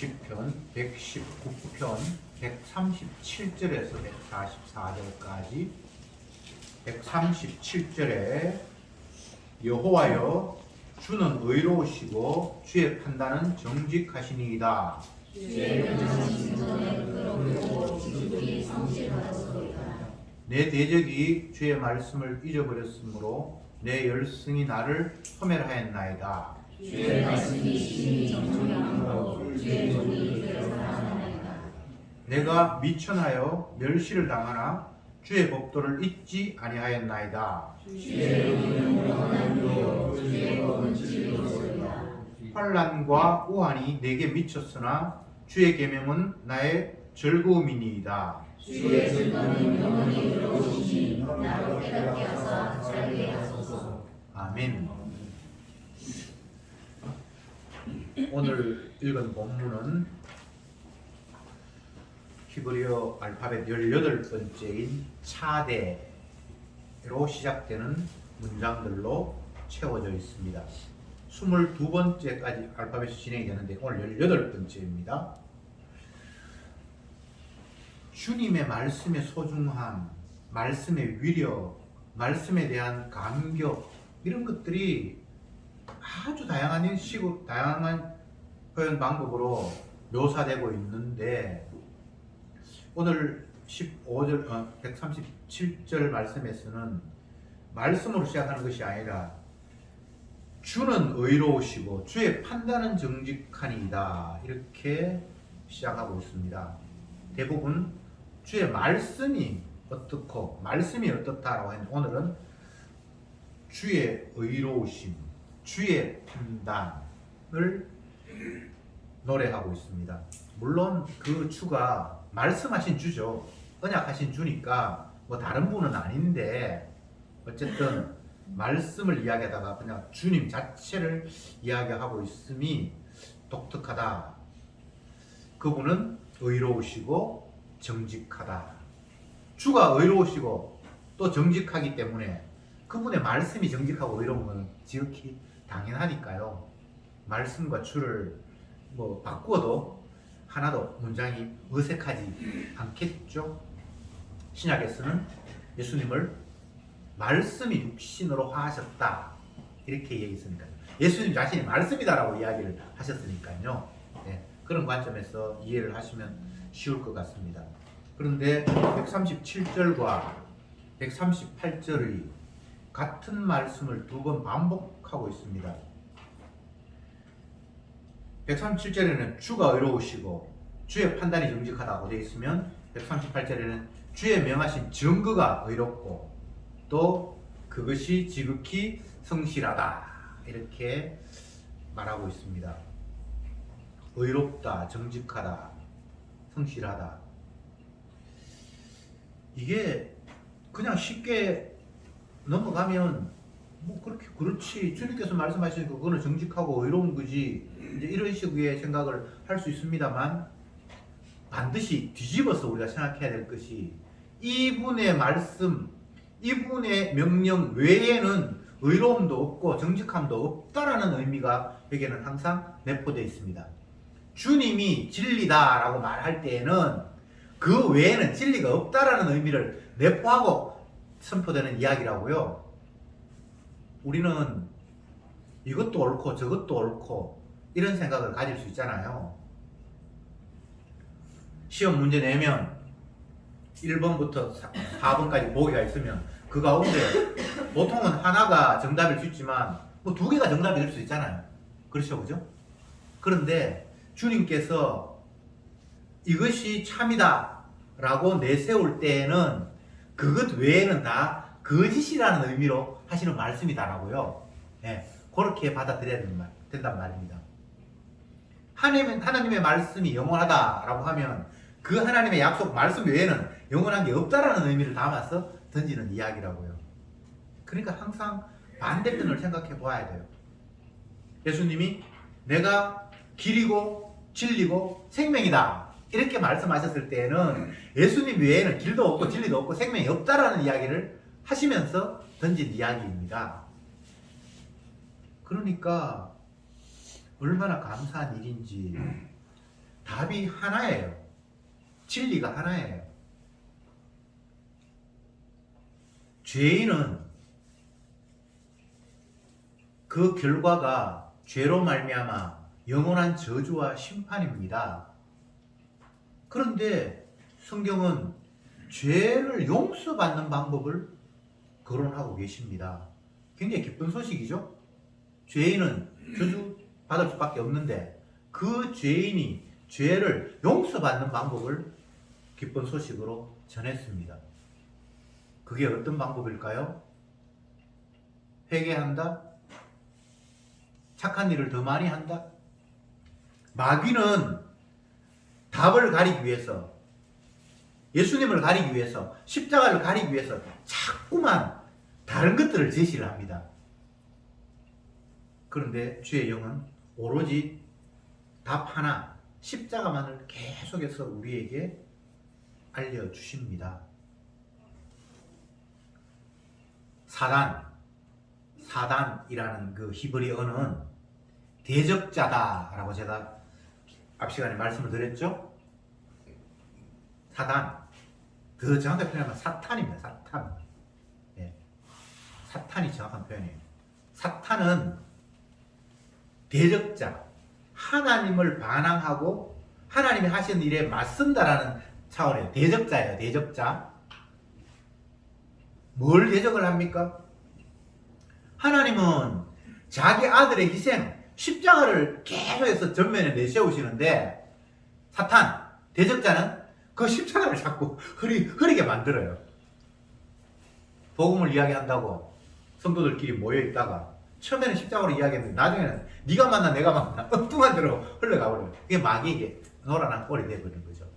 시편 119편 137절에서 144절까지 137절에 여호와여 주는 의로우시고 주의 판단은 정직하시니이다. 내 대적이 주의 말씀을 잊어버렸으므로 내 열승이 나를 소멸하였나이다. 주의 말씀이 심히 정정하고 주의 종이 살아나이다. 내가 미천하여 멸시를 당하나 주의 법도를 잊지 아니하였나이다. 주의 의는 영원하며 주의 법은 진리로소이다. 환난과 우환이 내게 미쳤으나 주의 계명은 나의 즐거움이니이다. 주의 즐거움은 영원히 들어오시니 나로 깨닫게 하사 살게 하소서. 아멘. 오늘 읽은 본문은 히브리어 알파벳 18번째인 차대로 시작되는 문장들로 채워져 있습니다. 22번째까지 알파벳이 진행이 되는데 오늘 18번째입니다. 주님의 말씀의 소중함, 말씀의 위력, 말씀에 대한 감격 이런 것들이 아주 다양한 식으로 다양한 표현 방법으로 묘사되고 있는데 오늘 137절 말씀에서는 말씀으로 시작하는 것이 아니라 주는 의로우시고 주의 판단은 정직하니이다 이렇게 시작하고 있습니다. 대부분 주의 말씀이 어떻고 말씀이 어떻다라고 했는데 오늘은 주의 의로우심, 주의 판단을 노래하고 있습니다. 물론 그 주가 말씀하신 주죠. 언약하신 주니까 뭐 다른 분은 아닌데 어쨌든 말씀을 이야기하다가 그냥 주님 자체를 이야기하고 있음이 독특하다. 그분은 의로우시고 정직하다. 주가 의로우시고 또 정직하기 때문에 그분의 말씀이 정직하고 의로운 건 지극히 당연하니까요. 말씀과 주를 뭐 바꾸어도 하나도 문장이 어색하지 않겠죠. 신약에서는 예수님을 말씀이 육신으로 하셨다 이렇게 얘기했으니까요. 예수님 자신이 말씀이다라고 이야기를 하셨으니까요. 네, 그런 관점에서 이해를 하시면 쉬울 것 같습니다. 그런데 137절과 138절이 같은 말씀을 두 번 반복하고 있습니다. 137절에는 주가 의로우시고 주의 판단이 정직하다고 되어 있으면 138절에는 주의 명하신 증거가 의롭고 또 그것이 지극히 성실하다 이렇게 말하고 있습니다. 의롭다, 정직하다, 성실하다. 이게 그냥 쉽게 넘어가면 뭐 그렇게 그렇지 주님께서 말씀하시니까 그거는 정직하고 의로운 거지 이제 이런 식의 생각을 할 수 있습니다만 반드시 뒤집어서 우리가 생각해야 될 것이 이분의 말씀, 이분의 명령 외에는 의로움도 없고 정직함도 없다라는 의미가 여기에는 항상 내포되어 있습니다. 주님이 진리다라고 말할 때에는 그 외에는 진리가 없다라는 의미를 내포하고 선포되는 이야기라고요. 우리는 이것도 옳고 저것도 옳고 이런 생각을 가질 수 있잖아요. 시험 문제 내면 1번부터 4번까지 보기가 있으면 그 가운데 보통은 하나가 정답일 수 있지만 뭐 2개가 정답이 될 수 있잖아요. 그렇죠, 그죠? 그런데 주님께서 이것이 참이다 라고 내세울 때에는 그것 외에는 다 거짓이라는 의미로 하시는 말씀이다라고요. 네, 그렇게 받아들여야 된단 말입니다. 하나님의 말씀이 영원하다라고 하면 그 하나님의 약속 말씀 외에는 영원한 게 없다라는 의미를 담아서 던지는 이야기라고요. 그러니까 항상 반대편을 생각해 보아야 돼요. 예수님이 내가 길이고 진리고 생명이다 이렇게 말씀하셨을 때에는 예수님 외에는 길도 없고 진리도 없고 생명이 없다라는 이야기를 하시면서 던진 이야기입니다. 그러니까 얼마나 감사한 일인지 답이 하나예요. 진리가 하나예요. 죄인은 그 결과가 죄로 말미암아 영원한 저주와 심판입니다. 그런데 성경은 죄를 용서받는 방법을 거론하고 계십니다. 굉장히 기쁜 소식이죠. 죄인은 저주 받을 수밖에 없는데 그 죄인이 죄를 용서받는 방법을 기쁜 소식으로 전했습니다. 그게 어떤 방법일까요? 회개한다? 착한 일을 더 많이 한다? 마귀는 답을 가리기 위해서, 예수님을 가리기 위해서, 십자가를 가리기 위해서 자꾸만 다른 것들을 제시를 합니다. 그런데 주의 영은 오로지 답 하나, 십자가만을 계속해서 우리에게 알려주십니다. 사단이라는 그 히브리어는 대적자다라고 제가 앞 시간에 말씀을 드렸죠. 사단, 더 정확하게 표현하면 사탄입니다. 사탄. 예. 사탄이 정확한 표현이에요. 사탄은 대적자, 하나님을 반항하고 하나님이 하신 일에 맞선다라는 차원이에요. 대적자예요. 대적자. 뭘 대적을 합니까? 하나님은 자기 아들의 희생, 십자가를 계속해서 전면에 내세우시는데 사탄, 대적자는 그 십자가를 자꾸 흐리게 만들어요. 복음을 이야기한다고 성도들끼리 모여있다가 처음에는 십자가로 이야기했는데 나중에는 네가 만나 내가 만나 엉뚱한 데로 흘러가버려요. 그게 마귀에게 노란한 꼴이 되어버리는 거죠.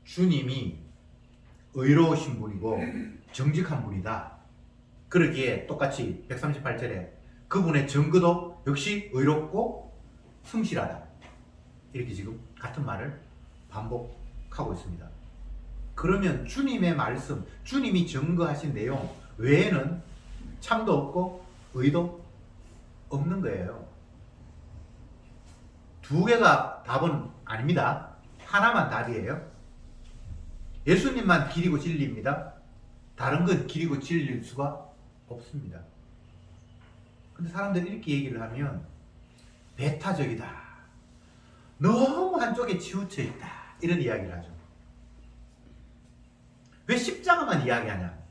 주님이 의로우신 분이고 정직한 분이다. 그러기에 똑같이 138절에 그분의 증거도 역시 의롭고 성실하다. 이렇게 지금 같은 말을 반복하고 있습니다. 그러면 주님의 말씀, 주님이 증거하신 내용 외에는 참도 없고 의도 없는 거예요. 두 개가 답은 아닙니다. 하나만 답이에요. 예수님만 길이고 진리입니다. 다른 건 길이고 진리일 수가 없습니다. 근데 사람들이 이렇게 얘기를 하면 배타적이다. 너무 한쪽에 치우쳐 있다. 이런 이야기를 하죠. 왜 십자가만 이야기하냐?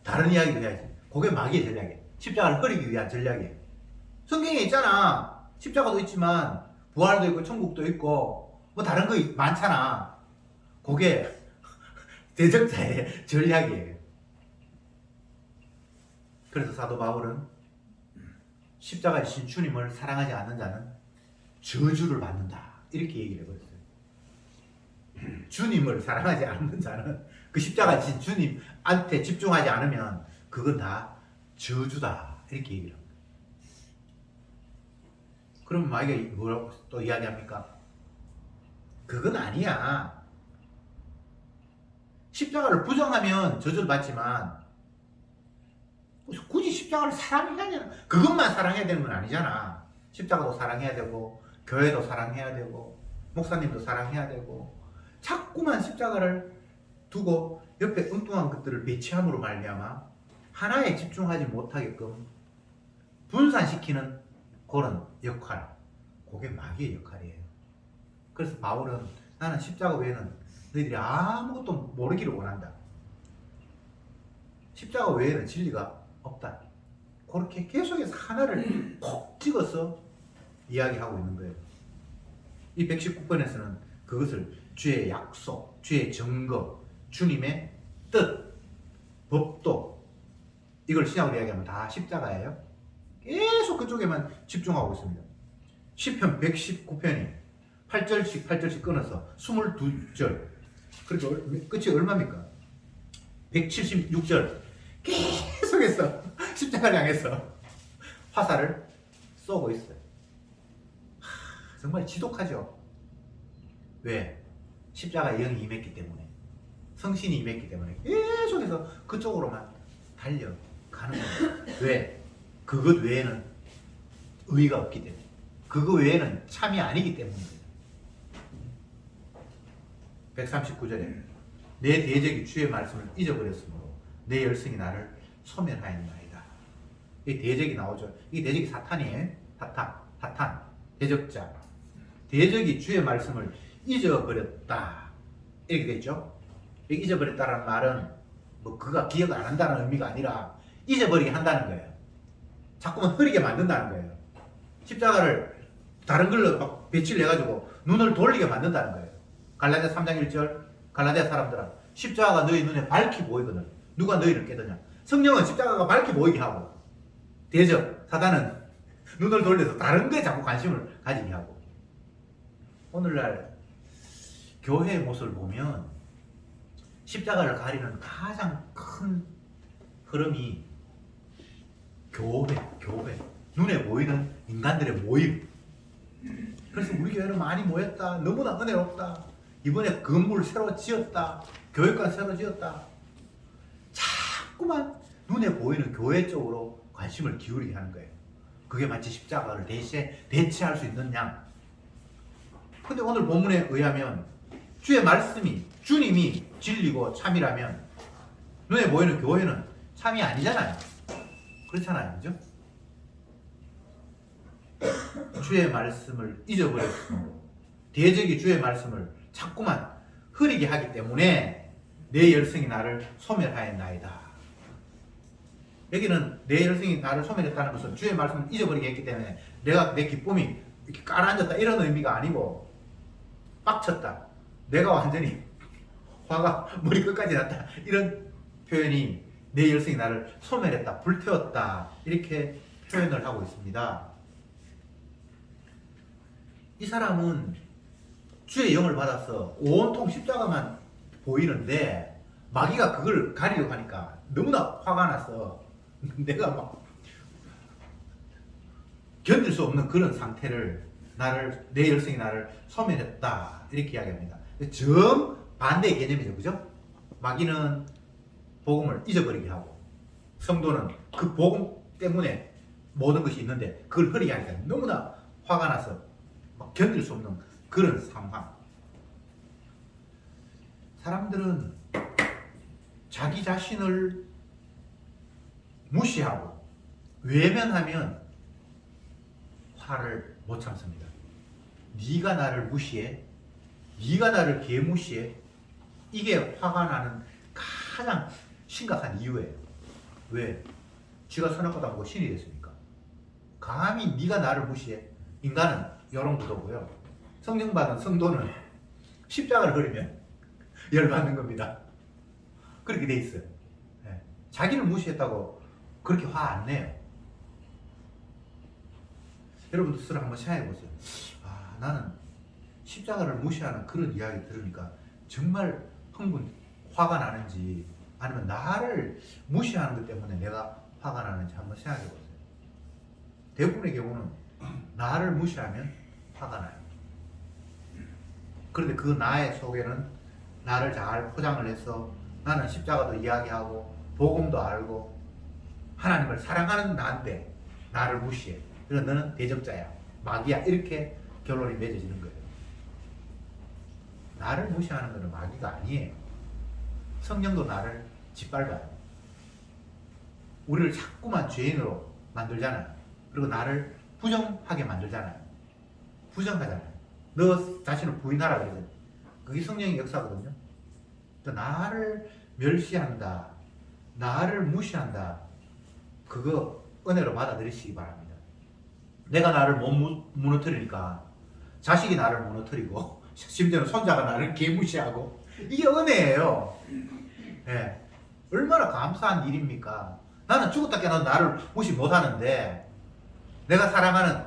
다른 이야기도 해야지. 그게 마귀의 전략이에요. 십자가를 흐리기 위한 전략이에요. 성경에 있잖아. 십자가도 있지만 부활도 있고 천국도 있고 뭐 다른 거 많잖아. 그게 대적자의 전략이에요. 그래서 사도 바울은 십자가에 신 주님을 사랑하지 않는 자는 저주를 받는다. 이렇게 얘기를 해버렸어요. 주님을 사랑하지 않는 자는 그 십자가에 신 주님한테 집중하지 않으면 그건 다 저주다. 이렇게 얘기를 합니다. 그럼 마귀가 뭐라고 또 이야기합니까? 그건 아니야. 십자가를 부정하면 저주를 받지만 굳이 십자가를 사랑해야 되나? 그것만 사랑해야 되는 건 아니잖아. 십자가도 사랑해야 되고 교회도 사랑해야 되고 목사님도 사랑해야 되고 자꾸만 십자가를 두고 옆에 엉뚱한 것들을 배치함으로 말미암아 하나에 집중하지 못하게끔 분산시키는 그런 역할, 그게 마귀의 역할이에요. 그래서 바울은 나는 십자가 외에는 너희들이 아무것도 모르기를 원한다. 십자가 외에는 진리가 없다. 그렇게 계속해서 하나를 콕 찍어서 이야기하고 있는 거예요. 이 119번에서는 그것을 주의 약속, 주의 증거, 주님의 뜻, 법도, 이걸 신약으로 이야기하면 다 십자가예요. 계속 그쪽에만 집중하고 있습니다. 시편 119편이 8절씩 끊어서 22절. 그러니까 끝이 얼마입니까? 176절. 계속해서 십자가를 향해서 화살을 쏘고 있어요. 정말 지독하죠. 왜? 십자가에 영이 임했기 때문에, 성신이 임했기 때문에 계속해서 그쪽으로만 달려가는 거예요. 왜? 그것 외에는 의의가 없기 때문에, 그거 외에는 참이 아니기 때문입니다. 139절에 내 대적이 주의 말씀을 잊어버렸으므로 내 열성이 나를 소멸하였나이다. 이 대적이 나오죠. 이 대적이 사탄이에요. 사탄, 대적자. 대적이 주의 말씀을 잊어버렸다, 이렇게 되죠. 잊어버렸다라는 말은 뭐 그가 기억을 안 한다는 의미가 아니라 잊어버리게 한다는 거예요. 자꾸만 흐리게 만든다는 거예요. 십자가를 다른 걸로 막 배치를 해가지고 눈을 돌리게 만든다는 거예요. 갈라디아 3장 1절, 갈라디아 사람들은 십자가가 너희 눈에 밝히 보이거든. 누가 너희를 깨드냐? 성령은 십자가가 밝히 보이게 하고, 대적, 사단은 눈을 돌려서 다른 거에 자꾸 관심을 가지게 하고. 오늘날 교회의 모습을 보면 십자가를 가리는 가장 큰 흐름이 교회, 눈에 보이는 인간들의 모임. 그래서 우리 교회는 많이 모였다, 너무나 은혜롭다, 이번에 건물 새로 지었다, 교회관 새로 지었다, 자꾸만 눈에 보이는 교회 쪽으로 관심을 기울이게 하는 거예요. 그게 마치 십자가를 대체할 수 있는 양. 근데 오늘 본문에 의하면 주의 말씀이, 주님이 진리고 참이라면 눈에 보이는 교회는 참이 아니잖아요. 그렇잖아요, 그죠? 주의 말씀을 잊어버렸으므로, 대적이 주의 말씀을 자꾸만 흐리게 하기 때문에 내 열성이 나를 소멸하였나이다. 여기는 내 열성이 나를 소멸했다는 것은 주의 말씀을 잊어버리게 했기 때문에 내 기쁨이 이렇게 깔아앉았다, 이런 의미가 아니고, 빡쳤다, 내가 완전히 화가 머리 끝까지 났다, 이런 표현이 내 열성이 나를 소멸했다, 불태웠다, 이렇게 표현을 하고 있습니다. 이 사람은 주의 영을 받아서 온통 십자가만 보이는데 마귀가 그걸 가리려고 하니까 너무나 화가 나서 내가 막 견딜 수 없는 그런 상태를, 내 열성이 나를 소멸했다, 이렇게 이야기합니다. 정반대의 개념이죠, 그죠? 마귀는 복음을 잊어버리게 하고, 성도는 그 복음 때문에 모든 것이 있는데 그걸 흐리게 하니까 너무나 화가 나서 막 견딜 수 없는 그런 상황. 사람들은 자기 자신을 무시하고 외면하면 화를 못 참습니다. 네가 나를 무시해? 네가 나를 개무시해? 이게 화가 나는 가장 심각한 이유예요. 왜? 지가 선악과도 안 보고 신이 됐으니까. 감히 네가 나를 무시해? 인간은 이런 구도고요. 성령받은 성도는 십자가를 흐리면 열받는 겁니다. 그렇게 돼 있어요. 네. 자기를 무시했다고 그렇게 화 안 내요. 여러분도 스스로 한번 생각해 보세요. 아, 나는 십자가를 무시하는 그런 이야기 들으니까 정말 화가 나는지, 아니면 나를 무시하는 것 때문에 내가 화가 나는지 한번 생각해 보세요. 대부분의 경우는 나를 무시하면 화가 나요. 그런데 그 나의 속에는 나를 잘 포장을 해서 나는 십자가도 이야기하고 복음도 알고 하나님을 사랑하는 나인데 나를 무시해. 그래서 너는 대적자야, 마귀야, 이렇게 결론이 맺어지는 거예요. 나를 무시하는 것은 마귀가 아니에요. 성령도 나를 짓밟아요. 우리를 자꾸만 죄인으로 만들잖아요. 그리고 나를 부정하게 만들잖아요. 부정하잖아요. 너 자신을 부인하라 그러잖아요. 그게 성령의 역사거든요. 나를 멸시한다, 나를 무시한다, 그거 은혜로 받아들이시기 바랍니다. 내가 나를 못 무너뜨리니까 자식이 나를 무너뜨리고 심지어는 손자가 나를 개무시하고, 이게 은혜예요. 네. 얼마나 감사한 일입니까? 나는 죽었다 깨어나도 나를 무시 못하는데 내가 사랑하는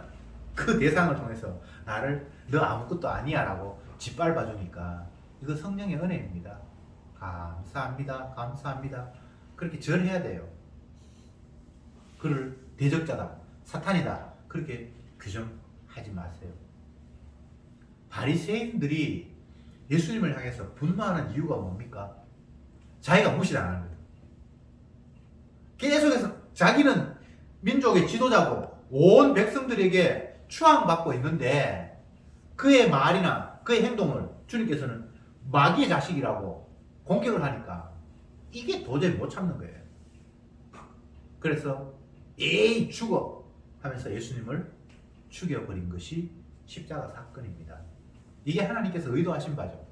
그 대상을 통해서 나를 너 아무것도 아니야 라고 짓밟아 주니까 이거 성령의 은혜입니다. 감사합니다, 감사합니다. 그렇게 절해야 돼요. 그를 대적자다, 사탄이다, 그렇게 규정하지 마세요. 바리새인들이 예수님을 향해서 분노하는 이유가 뭡니까? 자기가 무시당하는 거예요. 계속해서 자기는 민족의 지도자고 온 백성들에게 추앙받고 있는데 그의 말이나 그의 행동을 주님께서는 마귀의 자식이라고 공격을 하니까 이게 도저히 못 참는 거예요. 그래서 에이 죽어 하면서 예수님을 죽여버린 것이 십자가 사건입니다. 이게 하나님께서 의도하신 바죠.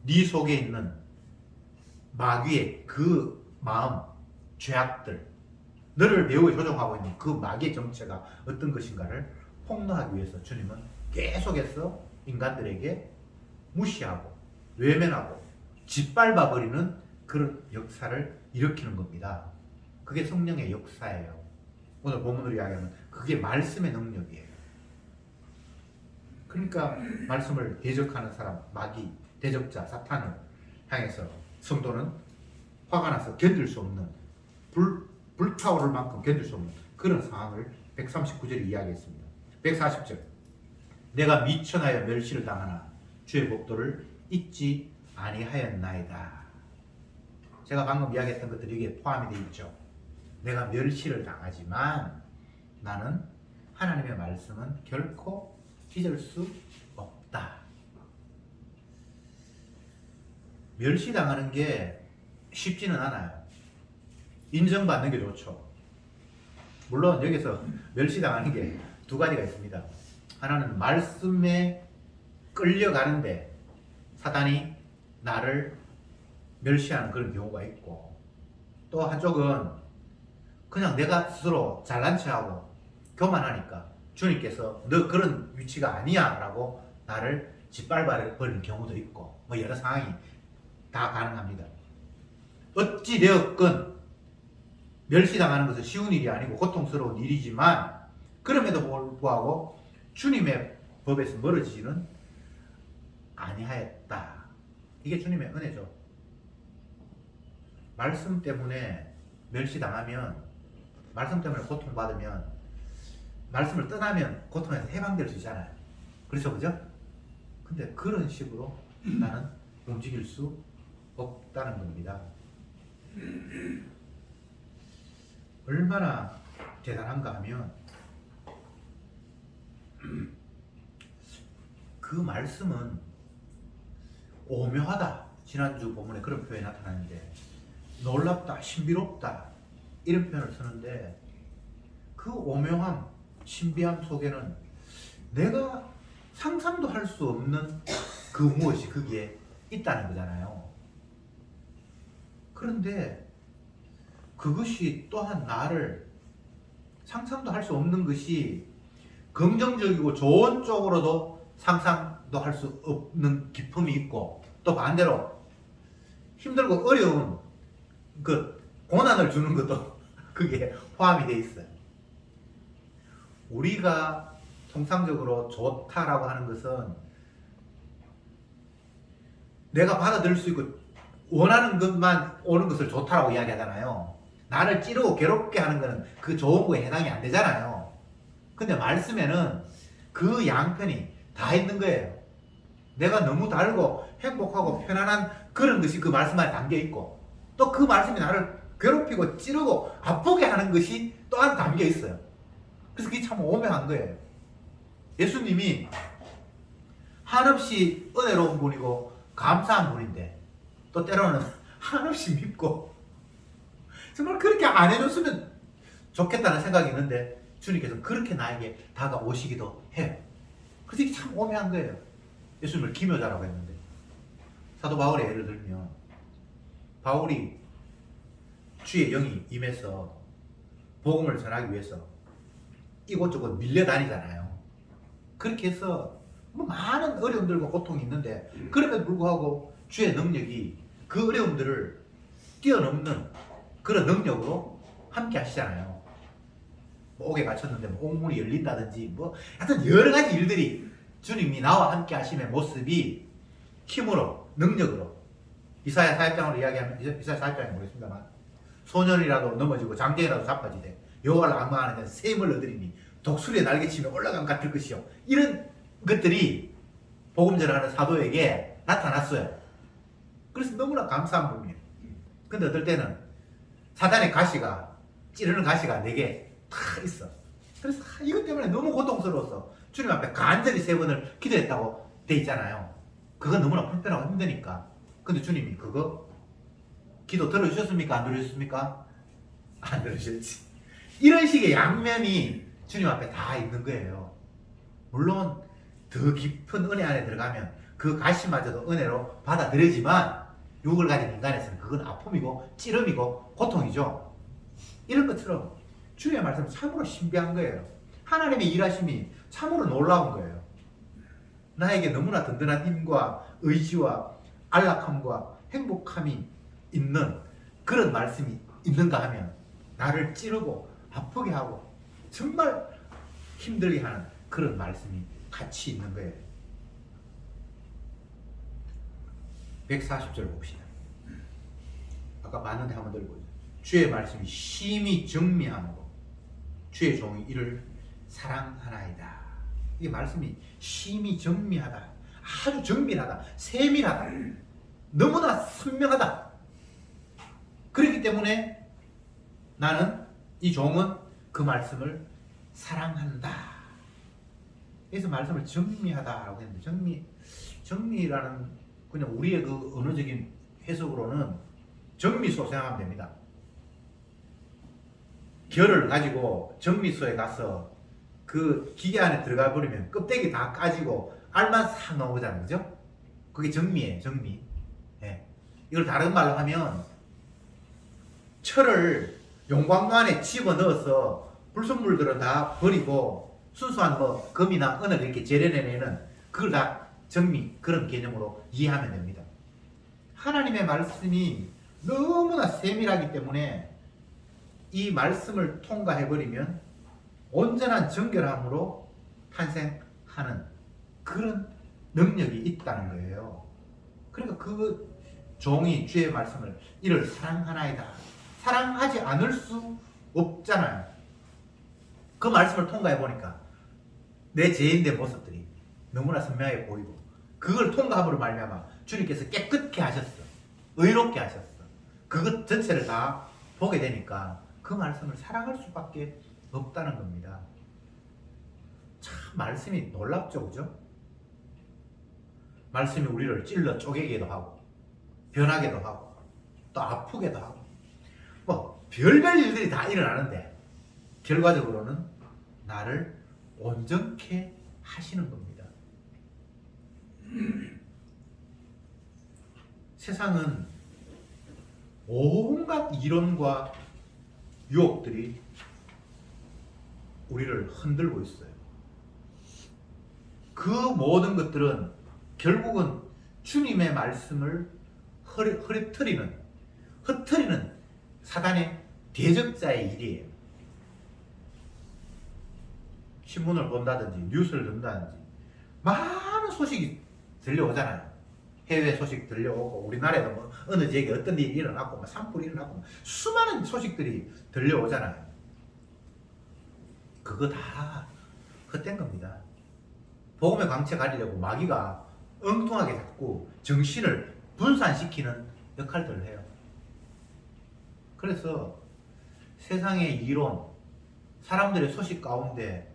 네 속에 있는 마귀의 그 마음, 죄악들, 너를 매우 조종하고 있는 그 마귀의 정체가 어떤 것인가를 폭로하기 위해서 주님은 계속해서 인간들에게 무시하고 외면하고 짓밟아버리는 그런 역사를 일으키는 겁니다. 그게 성령의 역사예요. 오늘 본문으로 이야기하면 그게 말씀의 능력이에요. 그러니까 말씀을 대적하는 사람, 마귀, 대적자, 사탄을 향해서 성도는 화가 나서 견딜 수 없는 불타오를 만큼 견딜 수 없는 그런 상황을 139절에 이야기했습니다. 140절 내가 미천하여 멸시를 당하나 주의 복도를 잊지 아니하였나이다. 제가 방금 이야기했던 것들이 여기에 포함이 되어 있죠. 내가 멸시를 당하지만 나는 하나님의 말씀은 결코 잊을 수 없다. 멸시당하는 게 쉽지는 않아요. 인정받는 게 좋죠. 물론 여기서 멸시당하는 게 두 가지가 있습니다. 하나는 말씀에 끌려가는데 사단이 나를 멸시하는 그런 경우가 있고, 또 한쪽은 그냥 내가 스스로 잘난 체하고 교만하니까 주님께서 너 그런 위치가 아니야 라고 나를 짓밟아버리는 경우도 있고, 뭐 여러 상황이 다 가능합니다. 어찌 되었건 멸시당하는 것은 쉬운 일이 아니고 고통스러운 일이지만 그럼에도 불구하고 주님의 법에서 멀어지지는 아니하였다. 이게 주님의 은혜죠. 말씀 때문에 멸시당하면, 말씀 때문에 고통받으면, 말씀을 떠나면 고통에서 해방될 수 있잖아요. 그렇죠, 그죠? 근데 그런 식으로 나는 움직일 수 없다는 겁니다. 얼마나 대단한가 하면 그 말씀은 오묘하다. 지난주 본문에 그런 표현이 나타나는데 놀랍다, 신비롭다 이런 표현을 쓰는데 그 오묘함, 신비함 속에는 내가 상상도 할 수 없는 그 무엇이 거기에 있다는 거잖아요. 그런데 그것이 또한 나를 상상도 할 수 없는 것이 긍정적이고 좋은 쪽으로도 상상도 할 수 없는 기품이 있고, 또 반대로 힘들고 어려운 그 고난을 주는 것도 그게 포함이 돼 있어요. 우리가 통상적으로 좋다라고 하는 것은 내가 받아들일 수 있고 원하는 것만 오는 것을 좋다라고 이야기하잖아요. 나를 찌르고 괴롭게 하는 것은 그 좋은 거에 해당이 안 되잖아요. 근데 말씀에는 그 양편이 다 있는 거예요. 내가 너무 달고 행복하고 편안한 그런 것이 그 말씀 안에 담겨 있고, 또 그 말씀이 나를 괴롭히고 찌르고 아프게 하는 것이 또한 담겨 있어요. 그래서 그게 참 오묘한 거예요. 예수님이 한없이 은혜로운 분이고 감사한 분인데 또 때로는 한없이 밉고 정말 그렇게 안 해줬으면 좋겠다는 생각이 있는데 주님께서는 그렇게 나에게 다가오시기도 해요. 그래서 이게 참 오묘한 거예요. 예수님을 기묘자라고 했는데, 사도 바울의 예를 들면 바울이 주의 영이 임해서 복음을 전하기 위해서 이곳저곳 밀려다니잖아요. 그렇게 해서 뭐 많은 어려움들과 고통이 있는데 그럼에도 불구하고 주의 능력이 그 어려움들을 뛰어넘는 그런 능력으로 함께 하시잖아요. 뭐 옥에 갇혔는데 뭐 옥문이 열린다든지 뭐 하여튼 여러 가지 일들이 주님이 나와 함께 하심의 모습이 힘으로, 능력으로, 이사야 4장으로 이야기하면, 이사야 4장에 보겠습니다만, 소년이라도 넘어지고 장대라도 자빠지되 여호와를 악망하는 자는 샘을 얻으리니 독수리의 날개치며 올라간 같을 것이요. 이런 것들이 복음 전하는 사도에게 나타났어요. 그래서 너무나 감사한 분이에요. 근데 어떨 때는 사단의 가시가, 찌르는 가시가 내게 다 있어. 그래서 이것 때문에 너무 고통스러워서 주님 앞에 간절히 3번을 기도했다고 돼 있잖아요. 그건 너무나 불편하고 힘드니까. 근데 주님이 그거 기도 들어주셨습니까? 안 들어주셨습니까? 안 들어주셨지. 이런 식의 양면이 주님 앞에 다 있는 거예요. 물론 더 깊은 은혜 안에 들어가면 그 가시마저도 은혜로 받아들여지만 육을 가진 인간에서는 그건 아픔이고 찌름이고 고통이죠. 이런 것처럼 주의 말씀은 참으로 신비한 거예요. 하나님의 일하심이 참으로 놀라운 거예요. 나에게 너무나 든든한 힘과 의지와 안락함과 행복함이 있는 그런 말씀이 있는가 하면 나를 찌르고 아프게 하고 정말 힘들게 하는 그런 말씀이 같이 있는 거예요. 140절 봅시다. 아까 봤는데 한번 들고 주의 말씀이 심히 정미하고 주의 종이 이를 사랑하나이다. 이 말씀이 심히 정미하다, 아주 정밀하다, 세밀하다, 너무나 선명하다. 그렇기 때문에 나는 이 종은 그 말씀을 사랑한다. 그래서 말씀을 정미하다라고 했는데 정미라는 그냥 우리의 그 언어적인 해석으로는 정미소 생각하면 됩니다. 결을 가지고 정미소에 가서 그 기계 안에 들어가 버리면 껍데기 다 까지고 알만 싹 나오잖아요. 그죠? 그게 정미예요. 정미. 예. 이걸 다른 말로 하면 철을 용광로 안에 집어넣어서 불순물들은 다 버리고 순수한 뭐 금이나 은을 이렇게 재련해내는 그걸 다 정미, 그런 개념으로 이해하면 됩니다. 하나님의 말씀이 너무나 세밀하기 때문에 이 말씀을 통과해버리면 온전한 정결함으로 탄생하는 그런 능력이 있다는 거예요. 그러니까 그 종이 주의 말씀을 이를 사랑하나이다. 사랑하지 않을 수 없잖아요. 그 말씀을 통과해보니까 내 죄인된 모습들이 너무나 선명하게 보이고 그걸 통과함으로 말미암아 주님께서 깨끗게 하셨어. 의롭게 하셨어. 그것 전체를 다 보게 되니까 그 말씀을 사랑할 수밖에 없다는 겁니다. 참 말씀이 놀랍죠, 그죠? 말씀이 우리를 찔러 쪼개기도 하고 변하기도 하고 또 아프게도 하고 뭐 별별 일들이 다 일어나는데 결과적으로는 나를 온전케 하시는 겁니다. 세상은 온갖 이론과 유혹들이 우리를 흔들고 있어요. 그 모든 것들은 결국은 주님의 말씀을 흐트리는 사단의 대적자의 일이에요. 신문을 본다든지 뉴스를 듣는다든지 많은 소식이 들려오잖아요. 해외 소식 들려오고 우리나라에도 뭐 어느 지역에 어떤 일이 일어났고 뭐 산불이 일어났고 수많은 소식들이 들려오잖아요. 그거 다 헛된 겁니다. 복음의 광채 가리려고 마귀가 엉뚱하게 자꾸 정신을 분산시키는 역할들을 해요. 그래서 세상의 이론, 사람들의 소식 가운데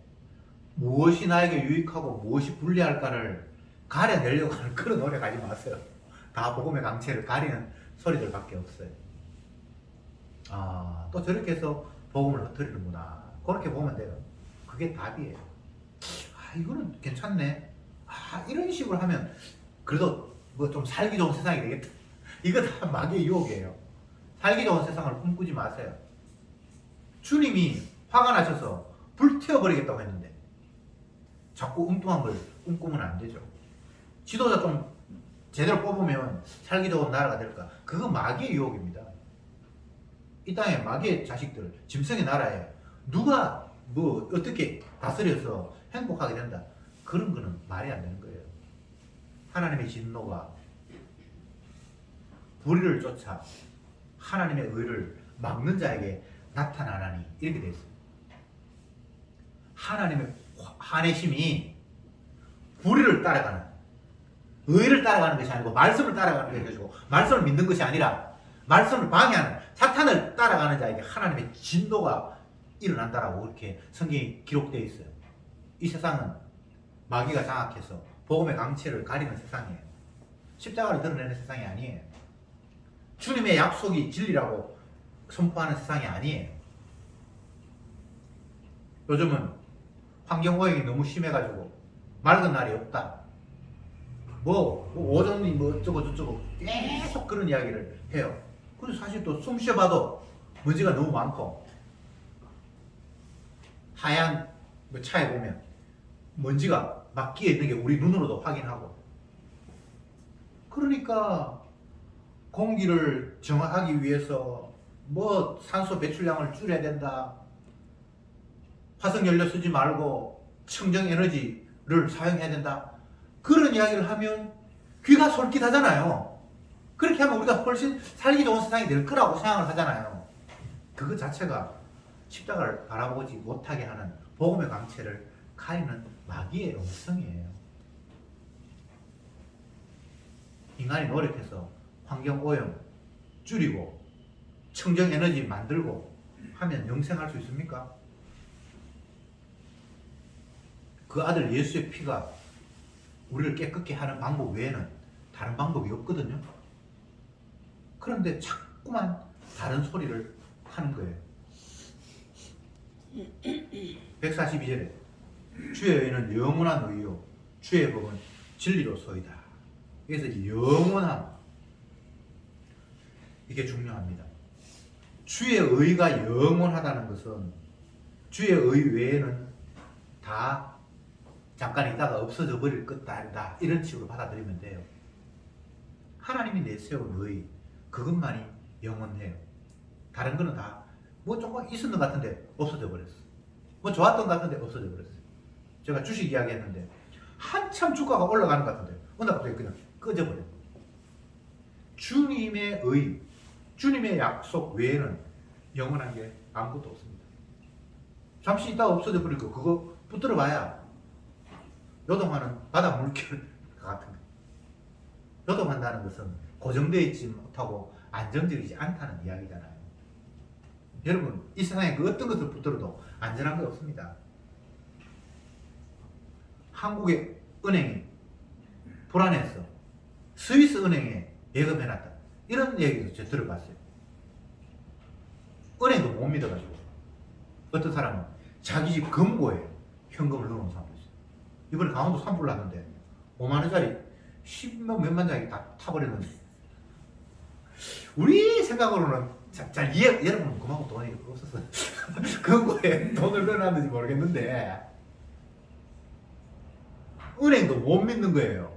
무엇이 나에게 유익하고 무엇이 불리할까를 가려내려고 하는 그런 노력하지 마세요. 다 복음의 강체를 가리는 소리들밖에 없어요. 아, 또 저렇게 해서 복음을 흩트리는구나. 그렇게 보면 돼요. 그게 답이에요. 아, 이거는 괜찮네. 아, 이런 식으로 하면 그래도 뭐 좀 살기 좋은 세상이 되겠다. 이거 다 마귀의 유혹이에요. 살기 좋은 세상을 꿈꾸지 마세요. 주님이 화가 나셔서 불태워버리겠다고 했는데 자꾸 엉뚱한 걸 꿈꾸면 안 되죠. 지도자 좀 제대로 뽑으면 살기 좋은 나라가 될까? 그거 마귀의 유혹입니다. 이 땅에 마귀의 자식들, 짐승의 나라에 누가 뭐 어떻게 다스려서 행복하게 된다. 그런 거는 말이 안 되는 거예요. 하나님의 진노가 불의를 쫓아 하나님의 의를 막는 자에게 나타나나니 이렇게 되어 있습니다. 하나님의 화내심이 불의를 따라가는, 의를 따라가는 것이 아니고 말씀을 따라가는 것이고 말씀을 믿는 것이 아니라 말씀을 방해하는 사탄을 따라가는 자에게 하나님의 진노가 일어난다라고 그렇게 성경에 기록되어 있어요. 이 세상은 마귀가 장악해서 복음의 강체를 가리는 세상이에요. 십자가를 드러내는 세상이 아니에요. 주님의 약속이 진리라고 선포하는 세상이 아니에요. 요즘은 환경오염이 너무 심해가지고 맑은 날이 없다. 뭐 오존이 뭐 어쩌고 저쩌고 계속 그런 이야기를 해요. 그리고 사실 또 숨 쉬어봐도 먼지가 너무 많고 하얀 뭐 차에 보면 먼지가 막 끼어 있는 게 우리 눈으로도 확인하고. 그러니까 공기를 정화하기 위해서 뭐 산소 배출량을 줄여야 된다. 화석연료 쓰지 말고 청정에너지를 사용해야 된다. 그런 이야기를 하면 귀가 솔깃하잖아요. 그렇게 하면 우리가 훨씬 살기 좋은 세상이 될 거라고 생각을 하잖아요. 그것 자체가 십자가를 바라보지 못하게 하는 복음의 강체를 가리는 마귀의 음성이에요. 인간이 노력해서 환경오염 줄이고 청정에너지 만들고 하면 영생할 수 있습니까? 그 아들 예수의 피가 우리를 깨끗게 하는 방법 외에는 다른 방법이 없거든요. 그런데 자꾸만 다른 소리를 하는 거예요. 142절에 주의 의는 영원한 의요 주의 법은 진리로소이다. 그래서 영원함, 이게 중요합니다. 주의 의가 영원하다는 것은 주의 의 외에는 다 잠깐 있다가 없어져 버릴 것다, 이런 식으로 받아들이면 돼요. 하나님이 내세운 의, 그것만이 영원해요. 다른 거는 다 뭐 조금 있었던 것 같은데 없어져 버렸어. 뭐 좋았던 것 같은데 없어져 버렸어. 제가 주식 이야기 했는데 한참 주가가 올라가는 것 같은데 어느 날 갑자기 그냥 꺼져버려요. 주님의 의, 주님의 약속 외에는 영원한 게 아무것도 없습니다. 잠시 있다가 없어져 버릴 거 그거 붙들어 봐야 요동하는 바다 물결 같은 거. 요동한다는 것은 고정되어 있지 못하고 안정적이지 않다는 이야기잖아요. 여러분, 이 세상에 그 어떤 것을 붙들어도 안전한 게 없습니다. 한국의 은행이 불안해서 스위스 은행에 예금해놨다. 이런 얘기도 제가 들어봤어요. 은행도 못 믿어가지고 어떤 사람은 자기 집 금고에 현금을 넣어놓은 사람도 있어요. 이번에 강원도 산불 났는데 5만원짜리 10몇 몇만 장이 다 타버렸는데 우리 생각으로는 잘 이해, 여러분은 그만큼 돈이 없었어요. 금고에 돈을 넣어놨는지 모르겠는데 은행도 못 믿는 거예요.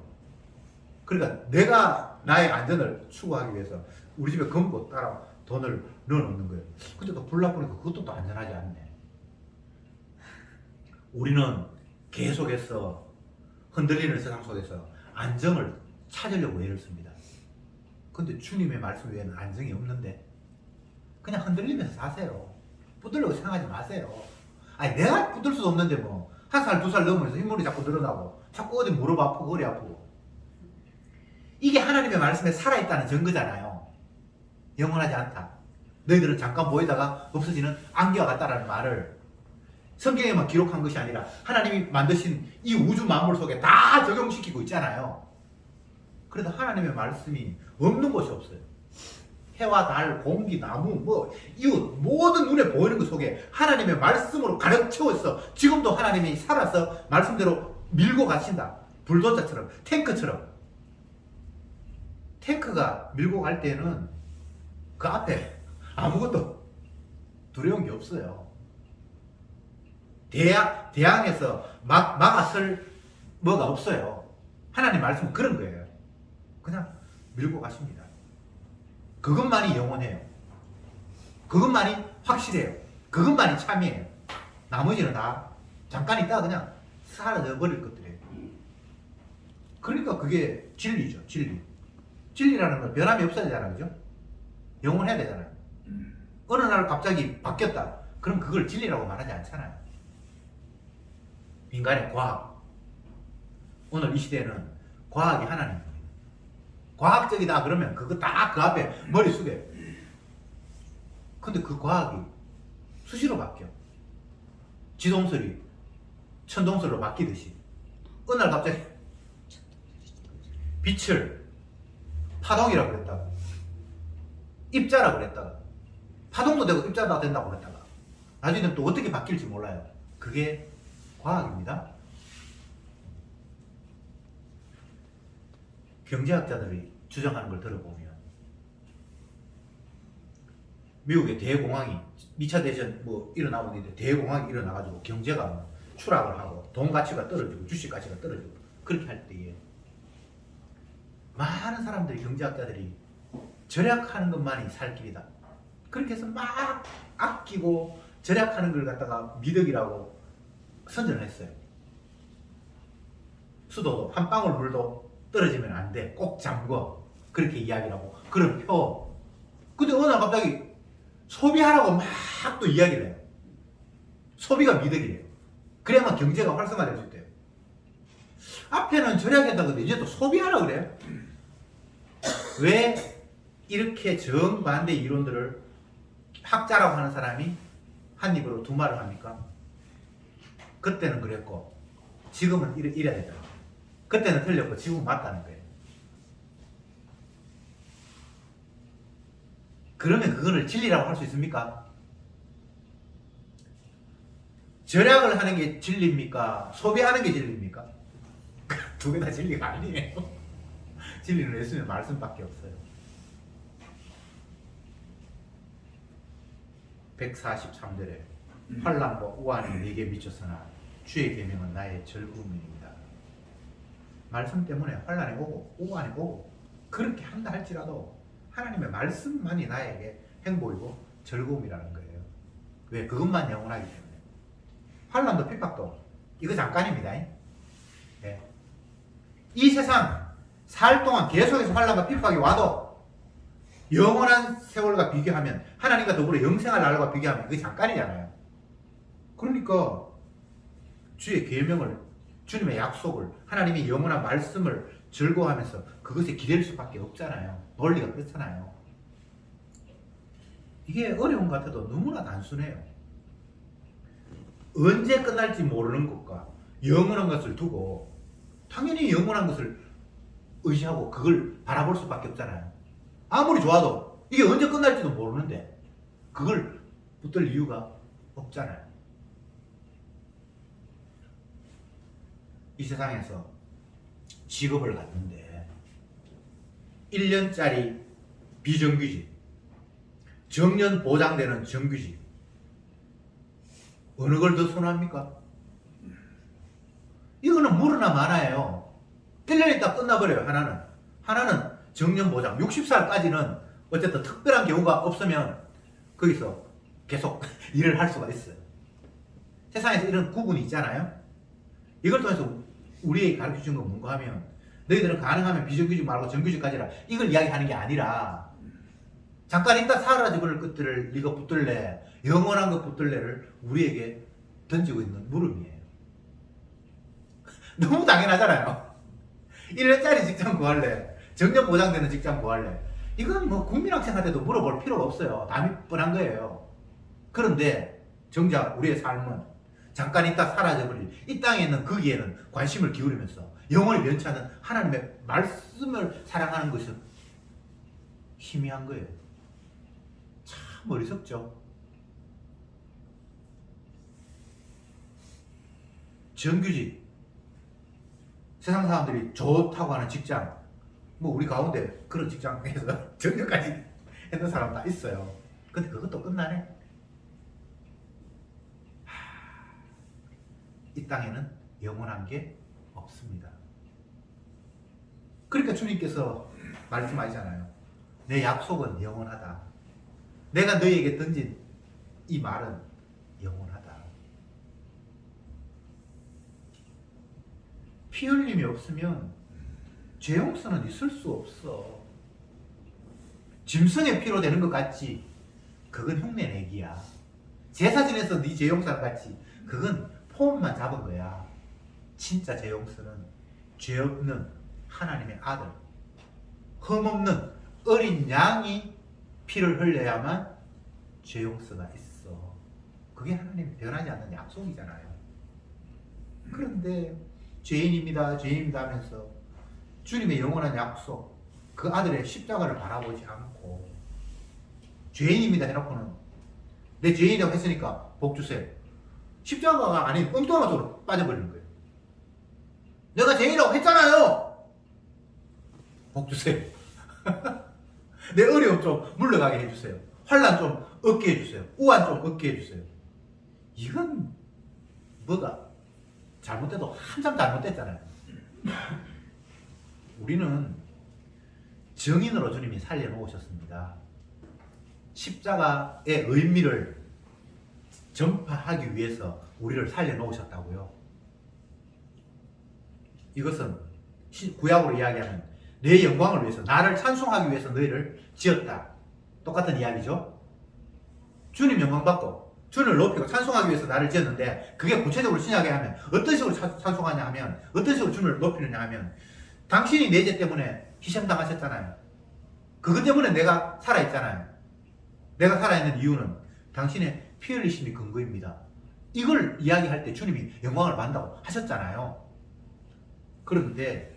그러니까 내가 나의 안전을 추구하기 위해서 우리 집에 금고 따라 돈을 넣어놓는 거예요. 근데 또 불 나쁘니까 그것도 또 안전하지 않네. 우리는 계속해서 흔들리는 세상 속에서 안정을 찾으려고 애를 씁니다. 근데 주님의 말씀 외에는 안정이 없는데 그냥 흔들리면서 사세요. 붙들려고 생각하지 마세요. 아니 내가 붙들 수도 없는데 뭐 한 살, 두 살 넘으면서 흰머리 자꾸 늘어나고 자꾸 어디 무릎 아프고 허리 아프고 이게 하나님의 말씀에 살아있다는 증거잖아요. 영원하지 않다. 너희들은 잠깐 보이다가 없어지는 안개와 같다라는 말을 성경에만 기록한 것이 아니라 하나님이 만드신 이 우주 만물 속에 다 적용시키고 있잖아요. 그래도 하나님의 말씀이 없는 곳이 없어요. 해와 달, 공기, 나무, 뭐 이웃 모든 눈에 보이는 것 속에 하나님의 말씀으로 가득 채워서 지금도 하나님이 살아서 말씀대로 밀고 가신다. 불도저처럼, 탱크처럼. 탱크가 밀고 갈 때는 그 앞에 아무것도 두려운 게 없어요. 대항에서 막아설 뭐가 없어요. 하나님 말씀은 그런 거예요. 그냥 밀고 가십니다. 그것만이 영원해요. 그것만이 확실해요. 그것만이 참이에요. 나머지는 다 잠깐 있다가 그냥 사라져 버릴 것들이에요. 그러니까 그게 진리죠. 진리. 진리라는 건 변함이 없어야 되잖아요. 그죠? 영원해야 되잖아요. 어느 날 갑자기 바뀌었다. 그럼 그걸 진리라고 말하지 않잖아요. 인간의 과학. 오늘 이 시대에는 과학이 하나님. 과학적이다 그러면 그거 다 그 앞에 머릿속에. 근데 그 과학이 수시로 바뀌어. 지동설이 천동설로 바뀌듯이 어느 날 갑자기 빛을 파동이라고 그랬다가 입자라고 그랬다가 파동도 되고 입자도 된다고 그랬다가 나중에는 또 어떻게 바뀔지 몰라요. 그게 과학입니다. 경제학자들이 주장하는 걸 들어보면 미국의 대공황이 2차 대전 뭐 일어나고 있는데 대공황이 일어나가지고 경제가 추락을 하고 돈 가치가 떨어지고 주식 가치가 떨어지고 그렇게 할 때에 많은 사람들이 경제학자들이 절약하는 것만이 살 길이다. 그렇게 해서 막 아끼고 절약하는 걸 갖다가 미덕이라고 선전을 했어요. 수도도 한 방울 물도 떨어지면 안 돼. 꼭 잠궈. 그렇게 이야기를 하고 그런 표. 근데 어느 날 갑자기 소비하라고 막 또 이야기를 해요. 소비가 미덕이래요. 그래야만 경제가 활성화될 수 있대요. 앞에는 절약했다고 했는데 이제 또 소비하라 그래요. 왜 이렇게 정반대 이론들을 학자라고 하는 사람이 한 입으로 두 말을 합니까? 그때는 그랬고 지금은 이래야 된다. 그때는 틀렸고 지금은 맞다는 거예요. 그러면 그거를 진리라고 할 수 있습니까? 절약을 하는 게 진리입니까? 소비하는 게 진리입니까? 두 개 다 진리가 아니에요. 진리는 예수님의 말씀밖에 없어요. 143절에 환난과 우환이 네게 미쳤으나 주의 계명은 나의 즐거움입니다. 말씀 때문에 환난이 오고 우환이 오고 그렇게 한다 할지라도 하나님의 말씀만이 나에게 행복이고 즐거움이라는 거예요. 왜? 그것만 영원하기 때문에. 환난도 핍박도 이거 잠깐입니다. 네. 이 세상 살 동안 계속해서 환난과 핍박이 와도 영원한 세월과 비교하면 하나님과 더불어 영생할 날과 비교하면 그게 잠깐이잖아요. 그러니까 주의 계명을 주님의 약속을 하나님의 영원한 말씀을 즐거워하면서 그것에 기댈 수밖에 없잖아요. 논리가 그렇잖아요. 이게 어려운 것 같아도 너무나 단순해요. 언제 끝날지 모르는 것과 영원한 것을 두고 당연히 영원한 것을 의지하고 그걸 바라볼 수밖에 없잖아요. 아무리 좋아도 이게 언제 끝날지도 모르는데 그걸 붙들 이유가 없잖아요. 이 세상에서 직업을 갖는데 1년짜리 비정규직, 정년 보장되는 정규직 어느 걸 더 선호합니까? 이거는 물으나 마나예요. 1년 있다 끝나버려요. 하나는 정년 보장 60살까지는 어쨌든 특별한 경우가 없으면 거기서 계속 일을 할 수가 있어요. 세상에서 이런 구분이 있잖아요. 이걸 통해서 우리에게 가르쳐준 건 뭔가 하면 너희들은 가능하면 비정규직 말고 정규직까지라 이걸 이야기하는 게 아니라 잠깐 있다 사라져버릴 것들을 네가 붙들래 영원한 것 붙들래를 우리에게 던지고 있는 물음이에요. 너무 당연하잖아요. 1년짜리 직장 구할래 정년 보장되는 직장 구할래 이건 뭐 국민학생한테도 물어볼 필요가 없어요. 남이 뻔한 거예요. 그런데 정작 우리의 삶은 잠깐 있다 사라져버릴 이 땅에 있는 거기에는 관심을 기울이면서 영원히 변치 않는 하나님의 말씀을 사랑하는 것은 희미한 거예요. 참 어리석죠. 정규직 세상 사람들이 좋다고 하는 직장 뭐 우리 가운데 그런 직장에서 정년까지 했는 사람 다 있어요. 근데 그것도 끝나네. 이 땅에는 영원한 게 없습니다. 그러니까 주님께서 말씀하시잖아요. 내 약속은 영원하다. 내가 너희에게 던진 이 말은 영원하다. 피 흘림이 없으면 죄 용서는 있을 수 없어. 짐승의 피로 되는 것 같지? 그건 흉내내기야. 제사 지내서 네 죄 용서는 같지? 그건 폼만 잡은 거야. 진짜 죄 용서는 죄 없는 하나님의 아들, 흠없는 어린 양이 피를 흘려야만 죄 용서가 있어. 그게 하나님이 변하지 않는 약속이잖아요. 그런데 죄인입니다, 죄인입니다 하면서 주님의 영원한 약속, 그 아들의 십자가를 바라보지 않고 죄인입니다 해놓고는 내 죄인이라고 했으니까 복 주세요. 십자가가 아닌 엉뚱한 쪽으로 빠져버리는 거예요. 내가 죄인이라고 했잖아요. 복 주세요. 내 어려움 좀 물러가게 해주세요. 환난 좀 얻게 해주세요. 우한 좀 얻게 해주세요. 이건 뭐가 잘못돼도 한참 잘못됐잖아요. 우리는 증인으로 주님이 살려놓으셨습니다. 십자가의 의미를 전파하기 위해서 우리를 살려놓으셨다고요. 이것은 구약으로 이야기하면 내 영광을 위해서, 나를 찬송하기 위해서 너희를 지었다. 똑같은 이야기죠. 주님 영광 받고 주님을 높이고 찬송하기 위해서 나를 지었는데, 그게 구체적으로 신약에 하면 어떤 식으로 찬송하냐 하면, 어떤 식으로 주님을 높이느냐 하면, 당신이 내 죄 때문에 희생당하셨잖아요. 그것 때문에 내가 살아있잖아요. 내가 살아있는 이유는 당신의 피 흘리심이 근거입니다. 이걸 이야기할 때 주님이 영광을 받는다고 하셨잖아요. 그런데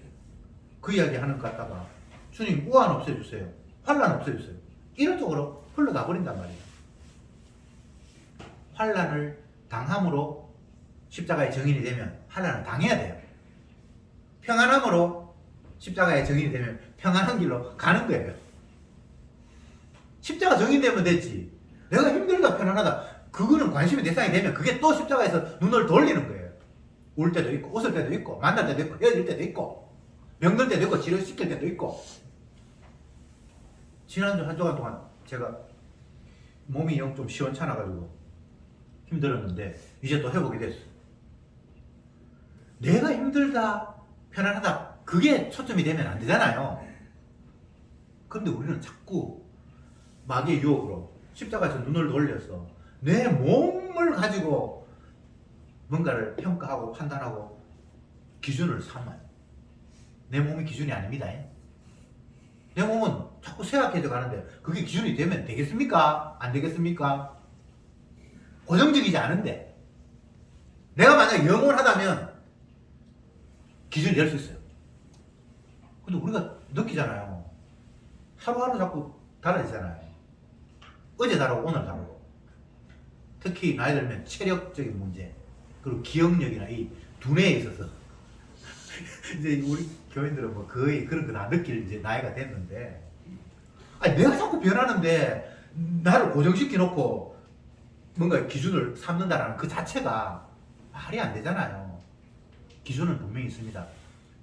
그 이야기 하는 것 같다가 주님 우한 없애주세요, 환난 없애주세요, 이런 쪽으로 흘러가 버린단 말이에요. 환난을 당함으로 십자가의 증인이 되면 환난을 당해야 돼요. 평안함으로 십자가의 증인이 되면 평안한 길로 가는 거예요. 십자가 증인되면 됐지. 내가 힘들다 편안하다 그거는 관심의 대상이 되면 그게 또 십자가에서 눈을 돌리는 거예요. 울 때도 있고 웃을 때도 있고 만날 때도 있고 헤어질 때도 있고 병들 때도 있고 치료시킬 때도 있고. 지난주 한 주간 동안 제가 몸이 영 좀 시원찮아가지고 힘들었는데 이제 또 회복이 됐어. 내가 힘들다 편안하다 그게 초점이 되면 안 되잖아요. 근데 우리는 자꾸 마귀의 유혹으로 십자가에서 눈을 돌려서 내 몸을 가지고 뭔가를 평가하고 판단하고 기준을 삼아요. 내 몸이 기준이 아닙니다. 내 몸은 자꾸 쇠약해져 가는데 그게 기준이 되면 되겠습니까? 안 되겠습니까? 고정적이지 않은데 내가 만약 영원하다면 기준이 될 수 있어요. 근데 우리가 느끼잖아요. 하루하루 자꾸 달라지잖아요. 어제 다르고 오늘 다르고. 특히 나이 들면 체력적인 문제 그리고 기억력이나 이 두뇌에 있어서 이제 우리 교인들은 뭐 거의 그런 거 다 느낄 이제 나이가 됐는데, 아니 내가 자꾸 변하는데 나를 고정시켜 놓고 뭔가 기준을 삼는다라는 그 자체가 말이 안 되잖아요. 기준은 분명히 있습니다.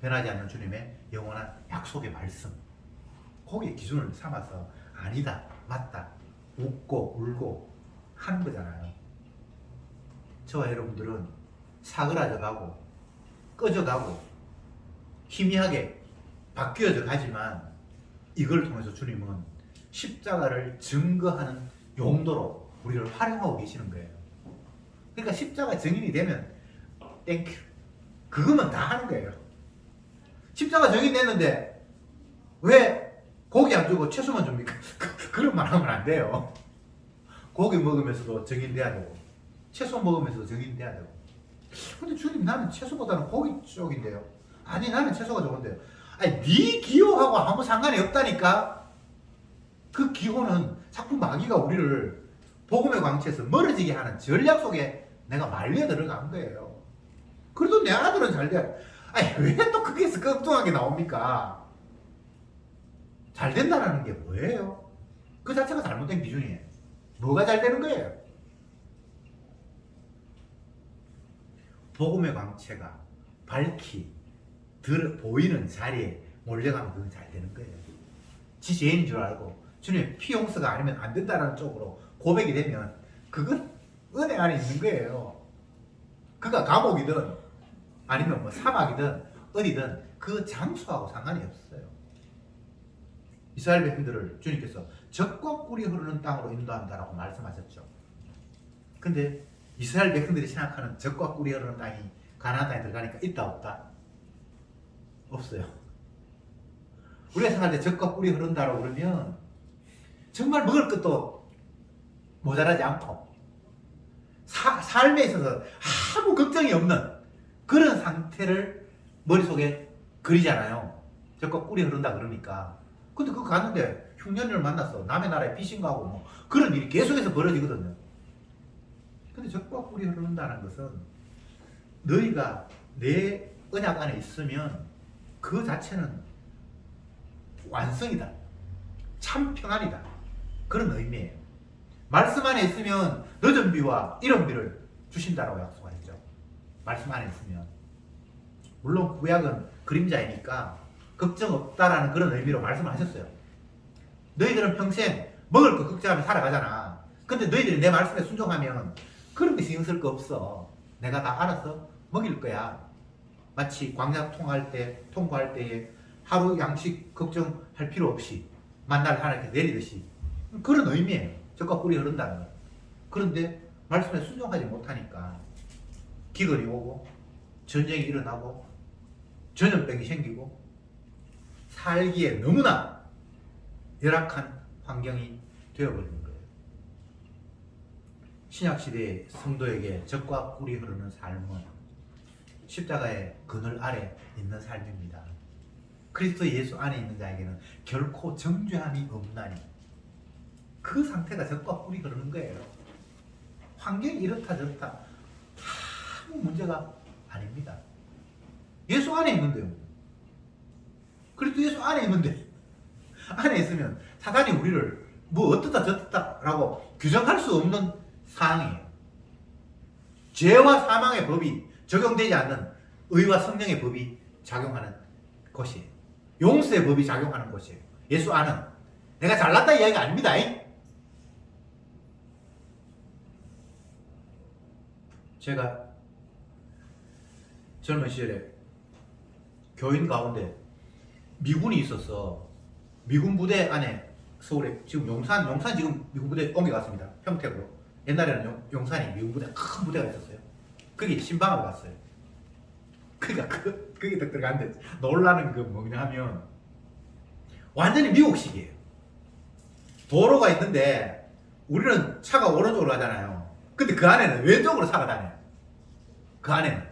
변하지 않는 주님의 영원한 약속의 말씀. 거기에 기준을 삼아서 아니다, 맞다, 웃고 울고 하는 거잖아요. 저와 여러분들은 사그라져 가고 꺼져 가고 희미하게 바뀌어져 가지만 이걸 통해서 주님은 십자가를 증거하는 용도로 우리를 활용하고 계시는 거예요. 그러니까 십자가 증인이 되면 땡큐 그거면 다 하는 거예요. 십자가 증인 됐는데 왜 고기 안 주고 채소만 줍니까? 그런 말 하면 안 돼요. 고기 먹으면서도 증인돼야 되고 채소 먹으면서도 증인돼야 되고. 근데 주님 나는 채소보다는 고기 쪽인데요. 아니 나는 채소가 좋은데요. 아니 네 기호하고 아무 상관이 없다니까. 그 기호는 자꾸 마귀가 우리를 복음의 광채에서 멀어지게 하는 전략 속에 내가 말려 들어간 거예요. 그래도 내 아들은 잘 돼. 아니 왜 또 거기에서 엉뚱하게 나옵니까? 잘 된다는 게 뭐예요? 그 자체가 잘못된 기준이에요. 뭐가 잘 되는 거예요? 복음의 광채가 밝히 보이는 자리에 몰려가면 그건 잘 되는 거예요. 지 죄인인 줄 알고 주님의 피 용서가 아니면 안 된다는 쪽으로 고백이 되면 그건 은혜 안에 있는 거예요. 그가 감옥이든 아니면 뭐 사막이든 어디든 그 장소하고 상관이 없어요. 이스라엘 백성들을 주님께서 젖과 꿀이 흐르는 땅으로 인도한다라고 말씀하셨죠. 근데 이스라엘 백성들이 생각하는 젖과 꿀이 흐르는 땅이 가나안 땅에 들어가니까 있다 없다? 없어요. 우리가 생각할 때 젖과 꿀이 흐른다라고 그러면 정말 먹을 것도 모자라지 않고 삶에 있어서 아무 걱정이 없는 그런 상태를 머릿속에 그리잖아요. 적과 꿀이 흐른다 그러니까. 근데 그거 갔는데 흉년을 만났어. 남의 나라에 피신 가고 뭐 그런 일이 계속해서 벌어지거든요. 근데 적과 꿀이 흐른다는 것은 너희가 내 언약 안에 있으면 그 자체는 완성이다. 참 평안이다. 그런 의미예요. 말씀 안에 있으면 늦은 비와 이른 비를 주신다라고 약속하셨죠. 말씀 안에 있으면. 물론 구약은 그림자이니까 걱정 없다라는 그런 의미로 말씀을 하셨어요. 너희들은 평생 먹을 거 걱정하며 살아가잖아. 근데 너희들이 내 말씀에 순종하면 그런 게 신경 쓸 거 없어. 내가 다 알아서 먹일 거야. 마치 광야 통과할 때에 하루 양식 걱정할 필요 없이 만날 하나님께 내리듯이 그런 의미예요. 적과 꿀이 흐른다는 거. 그런데 말씀에 순종하지 못하니까 기근이 오고 전쟁이 일어나고 전염병이 생기고 살기에 너무나 열악한 환경이 되어버리는 거예요. 신약시대의 성도에게 적과 꿀이 흐르는 삶은 십자가의 그늘 아래 있는 삶입니다. 그리스도 예수 안에 있는 자에게는 결코 정죄함이 없나니 그 상태가 적과 꿀이 흐르는 거예요. 환경이 이렇다 저렇다 아무 문제가 아닙니다. 예수 안에 있는데요. 그리스도 예수 안에 있는데 안에 있으면 사단이 우리를 뭐 어떻다 저떻다 라고 규정할 수 없는 상황이에요. 죄와 사망의 법이 적용되지 않는 의와 성령의 법이 작용하는 것이에요. 용서의 법이 작용하는 것이에요. 예수 안은 내가 잘났다 이야기가 아닙니다. 제가 젊은 시절에 교인 가운데 미군이 있어서 미군 부대 안에 서울에 지금 용산 지금 미군 부대 옮겨갔습니다. 평택으로. 옛날에는 용산이 미군 부대 큰 부대가 있었어요. 거기 신방을 갔어요. 그러니까 거기 딱 들어갔는데 놀라는 그 뭐냐 하면 완전히 미국식이에요. 도로가 있는데 우리는 차가 오른쪽으로 가잖아요. 근데 그 안에는 왼쪽으로 차가 다녀요. 그 안에는.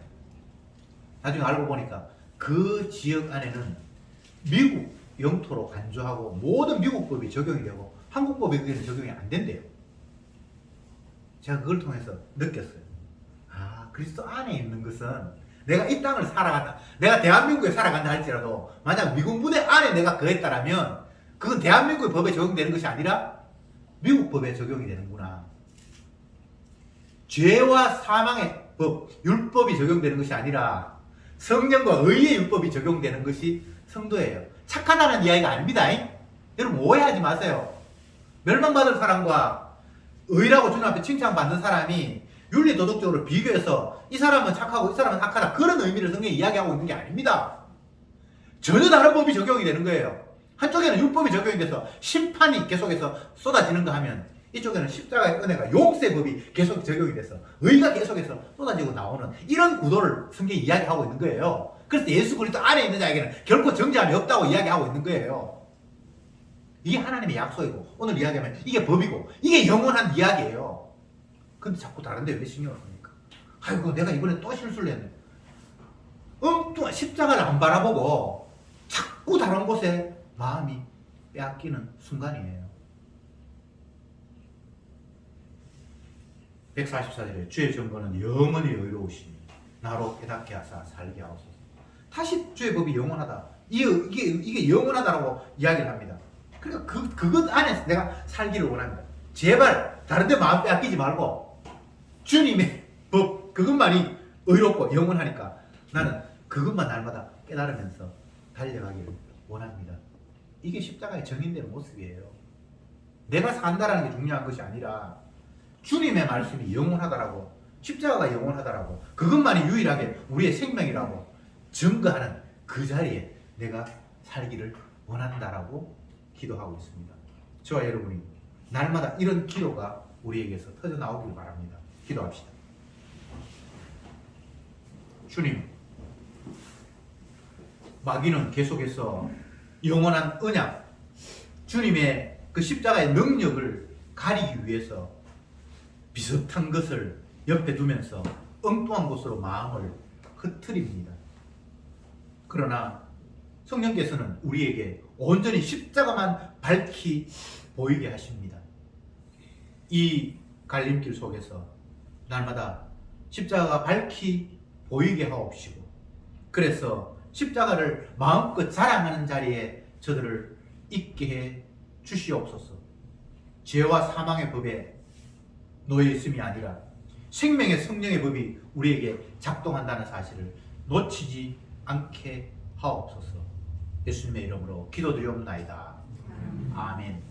나중에 알고 보니까 그 지역 안에는 미국 영토로 간주하고 모든 미국 법이 적용이 되고 한국 법이 거기는 적용이 안 된대요. 제가 그걸 통해서 느꼈어요. 아, 그리스도 안에 있는 것은 내가 이 땅을 살아간다. 내가 대한민국에 살아간다 할지라도 만약 미군 부대 안에 내가 거했다라면 그건 대한민국의 법에 적용되는 것이 아니라 미국 법에 적용이 되는구나. 죄와 사망의 법, 율법이 적용되는 것이 아니라 성령과 의의 율법이 적용되는 것이 성도예요. 착하다는 이야기가 아닙니다. 여러분 오해하지 마세요. 멸망받을 사람과 의라고 주님 앞에 칭찬받는 사람이 윤리도덕적으로 비교해서 이 사람은 착하고 이 사람은 악하다 그런 의미를 성경이 이야기하고 있는 게 아닙니다. 전혀 다른 법이 적용이 되는 거예요. 한쪽에는 율법이 적용이 돼서 심판이 계속해서 쏟아지는가 하면 이쪽에는 십자가의 은혜가 용서의 법이 계속 적용이 돼서 의가 계속해서 쏟아지고 나오는 이런 구도를 성경이 이야기하고 있는 거예요. 그래서 예수 그리스도 안에 있는 자에게는 결코 정죄함이 없다고 이야기하고 있는 거예요. 이게 하나님의 약속이고 오늘 이야기하면 이게 법이고 이게 영원한 이야기예요. 근데 자꾸 다른데 왜 신경을 씁니까? 아이고 내가 이번에 또 실수를 했네. 엉뚱한 십자가를 안 바라보고 자꾸 다른 곳에 마음이 빼앗기는 순간이에요. 144절에 주의 정권은 영원히 의로우시니 나로 깨닫게 하사 살게 하옵소서. 다시 주의 법이 영원하다. 이게 영원하다라고 이야기를 합니다. 그러니까 그것 안에서 내가 살기를 원합니다. 제발 다른 데 마음 빼앗기지 말고 주님의 법 그것만이 의롭고 영원하니까 나는 그것만 날마다 깨달으면서 달려가기를 원합니다. 이게 십자가의 정인되는 모습이에요. 내가 산다라는 게 중요한 것이 아니라 주님의 말씀이 영원하다라고 십자가가 영원하다라고 그것만이 유일하게 우리의 생명이라고 증거하는 그 자리에 내가 살기를 원한다라고 기도하고 있습니다. 저와 여러분이 날마다 이런 기도가 우리에게서 터져 나오길 바랍니다. 기도합시다. 주님, 마귀는 계속해서 영원한 언약, 주님의 그 십자가의 능력을 가리기 위해서 비슷한 것을 옆에 두면서 엉뚱한 곳으로 마음을 흐트립니다. 그러나 성령께서는 우리에게 온전히 십자가만 밝히 보이게 하십니다. 이 갈림길 속에서 날마다 십자가가 밝히 보이게 하옵시고, 그래서 십자가를 마음껏 자랑하는 자리에 저들을 있게 해 주시옵소서. 죄와 사망의 법에 놓여 있음이 아니라 생명의 성령의 법이 우리에게 작동한다는 사실을 놓치지 않게 하옵소서. 예수님의 이름으로 기도드리옵나이다. 아멘.